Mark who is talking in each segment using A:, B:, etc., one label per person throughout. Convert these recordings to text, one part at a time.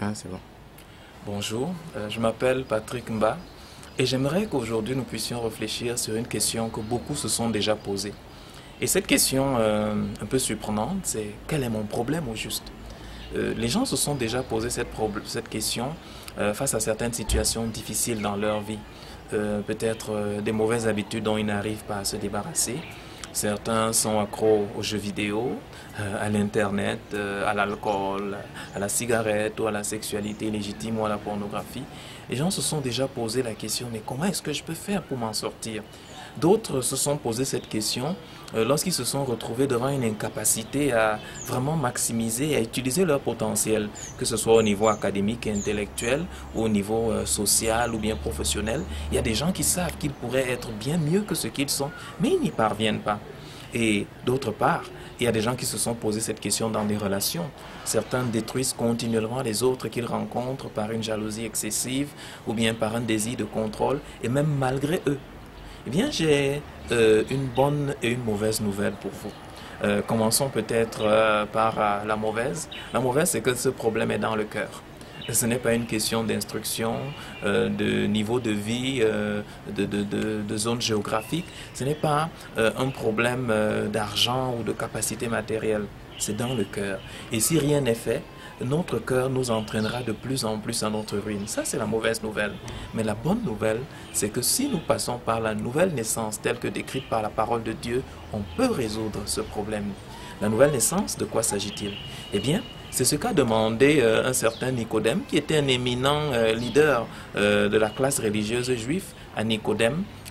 A: Ah, c'est bon.
B: Bonjour, je m'appelle Patrick Mba et j'aimerais qu'aujourd'hui nous puissions réfléchir sur une question que beaucoup se sont déjà posée. Et cette question un peu surprenante, c'est quel est mon problème au juste? Les gens se sont déjà posé cette question face à certaines situations difficiles dans leur vie. Peut-être des mauvaises habitudes dont ils n'arrivent pas à se débarrasser. Certains sont accros aux jeux vidéo, à l'internet, à l'alcool, à la cigarette ou à la sexualité légitime ou à la pornographie. Les gens se sont déjà posé la question, mais comment est-ce que je peux faire pour m'en sortir? D'autres se sont posé cette question lorsqu'ils se sont retrouvés devant une incapacité à vraiment maximiser et à utiliser leur potentiel, que ce soit au niveau académique et intellectuel, ou au niveau social ou bien professionnel. Il y a des gens qui savent qu'ils pourraient être bien mieux que ce qu'ils sont, mais ils n'y parviennent pas. Et d'autre part, il y a des gens qui se sont posé cette question dans des relations. Certains détruisent continuellement les autres qu'ils rencontrent par une jalousie excessive ou bien par un désir de contrôle, et même malgré eux. Eh bien, j'ai une bonne et une mauvaise nouvelle pour vous. Commençons peut-être par la mauvaise. La mauvaise, c'est que ce problème est dans le cœur. Ce n'est pas une question d'instruction, de niveau de vie, de zone géographique. Ce n'est pas un problème d'argent ou de capacité matérielle. C'est dans le cœur. Et si rien n'est fait, notre cœur nous entraînera de plus en plus à notre ruine. Ça, c'est la mauvaise nouvelle. Mais la bonne nouvelle, c'est que si nous passons par la nouvelle naissance telle que décrite par la parole de Dieu, on peut résoudre ce problème. La nouvelle naissance, de quoi s'agit-il? Eh bien, c'est ce qu'a demandé un certain Nicodème, qui était un éminent leader de la classe religieuse juive,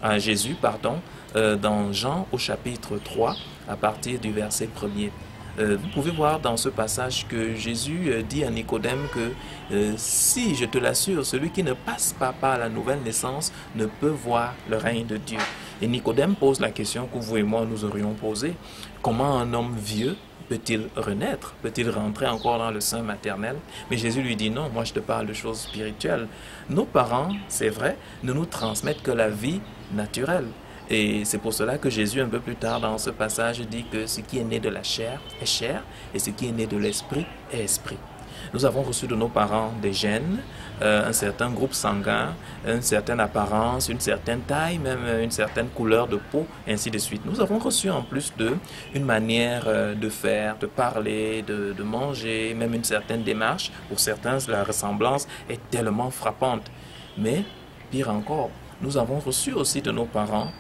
B: à Jésus, pardon, dans Jean au chapitre 3, à partir du verset 1er. Vous pouvez voir dans ce passage que Jésus dit à Nicodème que si, je te l'assure, celui qui ne passe pas par la nouvelle naissance ne peut voir le règne de Dieu. Et Nicodème pose la question que vous et moi nous aurions posée. Comment un homme vieux peut-il renaître? Peut-il rentrer encore dans le sein maternel? Mais Jésus lui dit non, moi je te parle de choses spirituelles. Nos parents, c'est vrai, ne nous transmettent que la vie naturelle. Et c'est pour cela que Jésus, un peu plus tard dans ce passage, dit que ce qui est né de la chair est chair et ce qui est né de l'esprit est esprit. Nous avons reçu de nos parents des gènes, un certain groupe sanguin, une certaine apparence, une certaine taille, même une certaine couleur de peau, ainsi de suite. Nous avons reçu en plus d'eux une manière de faire, de parler, de manger, même une certaine démarche. Pour certains, la ressemblance est tellement frappante. Mais, pire encore, nous avons reçu aussi de nos parents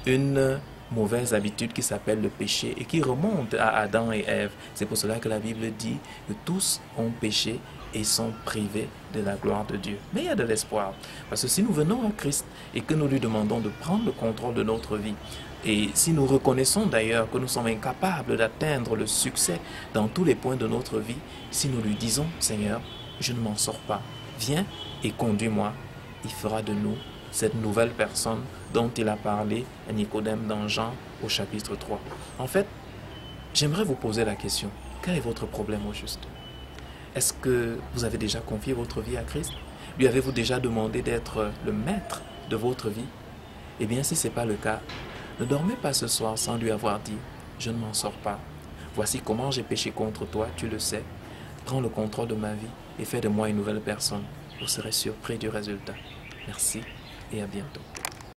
B: une mauvaise habitude qui s'appelle le péché et qui remonte à Adam et Ève. C'est pour cela que la Bible dit que tous ont péché et sont privés de la gloire de Dieu. Mais il y a de l'espoir. Parce que si nous venons à Christ et que nous lui demandons de prendre le contrôle de notre vie, et si nous reconnaissons d'ailleurs que nous sommes incapables d'atteindre le succès dans tous les points de notre vie, si nous lui disons, Seigneur, je ne m'en sors pas, viens et conduis-moi, il fera de nous cette nouvelle personne dont il a parlé à Nicodème dans Jean au chapitre 3. En fait, j'aimerais vous poser la question, quel est votre problème au juste? Est-ce que vous avez déjà confié votre vie à Christ? Lui avez-vous déjà demandé d'être le maître de votre vie? Eh bien, si ce n'est pas le cas, ne dormez pas ce soir sans lui avoir dit, je ne m'en sors pas. Voici comment j'ai péché contre toi, tu le sais. Prends le contrôle de ma vie et fais de moi une nouvelle personne. Vous serez surpris du résultat. Merci et à bientôt.